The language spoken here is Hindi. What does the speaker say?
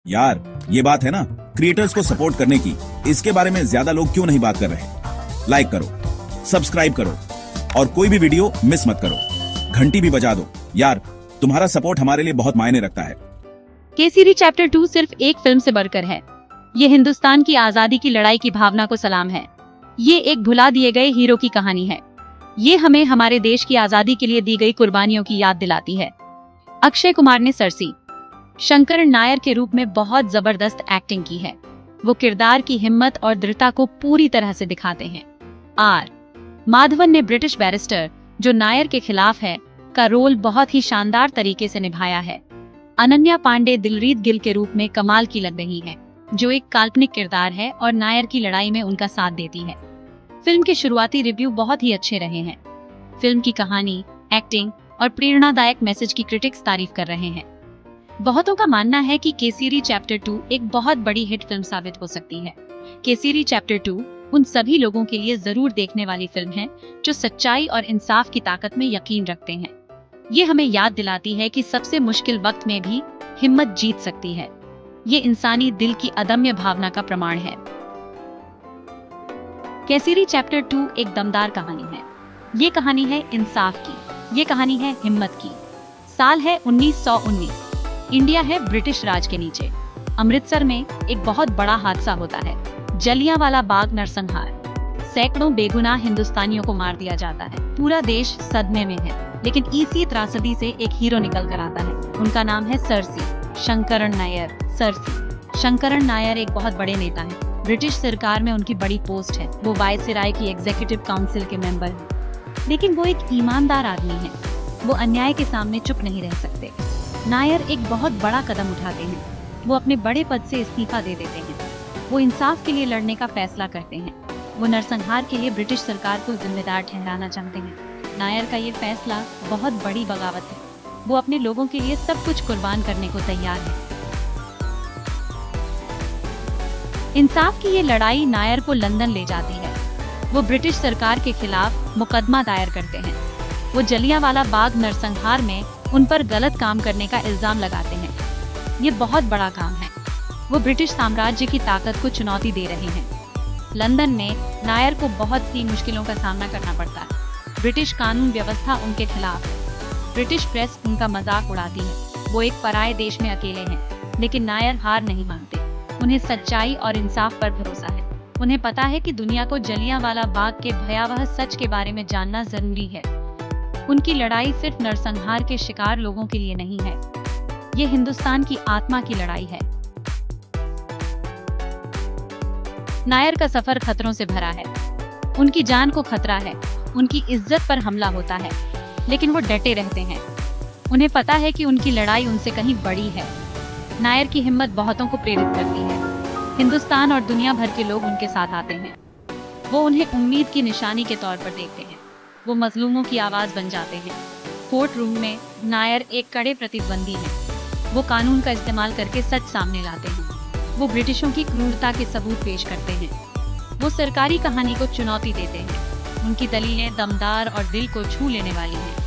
यार ये बात है ना, क्रिएटर्स को सपोर्ट करने की, इसके बारे में ज्यादा लोग क्यों नहीं बात कर रहे? लाइक करो, सब्सक्राइब करो और कोई भी वीडियो मिस मत करो। घंटी भी बजा दो यार, तुम्हारा सपोर्ट हमारे लिए बहुत मायने रखता है। केसरी चैप्टर 2 सिर्फ एक फिल्म से बढ़कर है। ये हिंदुस्तान की आजादी की लड़ाई की भावना को सलाम है। ये एक भुला दिए गए हीरो की कहानी है। ये हमें हमारे देश की आजादी के लिए दी गई कुर्बानियों की याद दिलाती है। अक्षय कुमार ने सरसी शंकर नायर के रूप में बहुत जबरदस्त एक्टिंग की है। वो किरदार की हिम्मत और दृढ़ता को पूरी तरह से दिखाते हैं। आर माधवन ने ब्रिटिश बैरिस्टर जो नायर के खिलाफ है का रोल बहुत ही शानदार तरीके से निभाया है। अनन्या पांडे दिलरीत गिल के रूप में कमाल की लग रही है, जो एक काल्पनिक किरदार है और नायर की लड़ाई में उनका साथ देती है। फिल्म के शुरुआती रिव्यू बहुत ही अच्छे रहे हैं। फिल्म की कहानी, एक्टिंग और प्रेरणादायक मैसेज की क्रिटिक्स तारीफ कर रहे हैं। बहुतों का मानना है कि केसरी चैप्टर 2 एक बहुत बड़ी हिट फिल्म साबित हो सकती है। केसरी चैप्टर 2 उन सभी लोगों के लिए जरूर देखने वाली फिल्म है जो सच्चाई और इंसाफ की ताकत में यकीन रखते हैं। ये हमें याद दिलाती है कि सबसे मुश्किल वक्त में भी हिम्मत जीत सकती है। ये इंसानी दिल की अदम्य भावना का प्रमाण है। केसरी चैप्टर 2 एक दमदार कहानी है। ये कहानी है इंसाफ की, ये कहानी है हिम्मत की। साल है 1919। इंडिया है ब्रिटिश राज के नीचे। अमृतसर में एक बहुत बड़ा हादसा होता है, जलियांवाला बाग नरसंहार। सैकड़ों बेगुनाह हिंदुस्तानियों को मार दिया जाता है। पूरा देश सदमे में है, लेकिन इसी त्रासदी से एक हीरो निकल कर आता है। उनका नाम है सरसी शंकरण नायर। सरसी शंकरण नायर एक बहुत बड़े नेता हैं। ब्रिटिश सरकार में उनकी बड़ी पोस्ट है। वो वायसराय की एग्जीक्यूटिव काउंसिल के मेंबर हैं। लेकिन वो एक ईमानदार आदमी है। वो अन्याय के सामने चुप नहीं रह सकते। नायर एक बहुत बड़ा कदम उठाते हैं। वो अपने बड़े पद से इस्तीफा दे देते हैं। वो इंसाफ के लिए लड़ने का फैसला करते हैं। वो नरसंहार के लिए ब्रिटिश सरकार को जिम्मेदार ठहराना चाहते हैं। नायर का ये फैसला बहुत बड़ी बगावत है। वो अपने लोगों के लिए सब कुछ कुर्बान करने को तैयार है। इंसाफ की ये लड़ाई नायर को लंदन ले जाती है। वो ब्रिटिश सरकार के खिलाफ मुकदमा दायर करते हैं। वो जलियांवाला बाग नरसंहार में उन पर गलत काम करने का इल्जाम लगाते हैं। ये बहुत बड़ा काम है। वो ब्रिटिश साम्राज्य की ताकत को चुनौती दे रहे हैं। लंदन में नायर को बहुत सी मुश्किलों का सामना करना पड़ता है। ब्रिटिश कानून व्यवस्था उनके खिलाफ है। ब्रिटिश प्रेस उनका मजाक उड़ाती है। वो एक पराये देश में अकेले हैं, लेकिन नायर हार नहीं मानते। उन्हें सच्चाई और इंसाफ पर भरोसा है। उन्हें पता है कि दुनिया को जलियांवाला बाग के भयावह सच के बारे में जानना जरूरी है। उनकी लड़ाई सिर्फ नरसंहार के शिकार लोगों के लिए नहीं है, ये हिंदुस्तान की आत्मा की लड़ाई है। नायर का सफर खतरों से भरा है। उनकी जान को खतरा है। उनकी इज्जत पर हमला होता है, लेकिन वो डटे रहते हैं। उन्हें पता है कि उनकी लड़ाई उनसे कहीं बड़ी है। नायर की हिम्मत बहुतों को प्रेरित करती है। हिंदुस्तान और दुनिया भर के लोग उनके साथ आते हैं। वो उन्हें उम्मीद की निशानी के तौर पर देखते हैं। वो मजलूमों की आवाज बन जाते हैं। कोर्ट रूम में नायर एक कड़े प्रतिद्वंदी हैं। वो कानून का इस्तेमाल करके सच सामने लाते हैं। वो ब्रिटिशों की क्रूरता के सबूत पेश करते हैं। वो सरकारी कहानी को चुनौती देते हैं। उनकी दलीलें दमदार और दिल को छू लेने वाली हैं।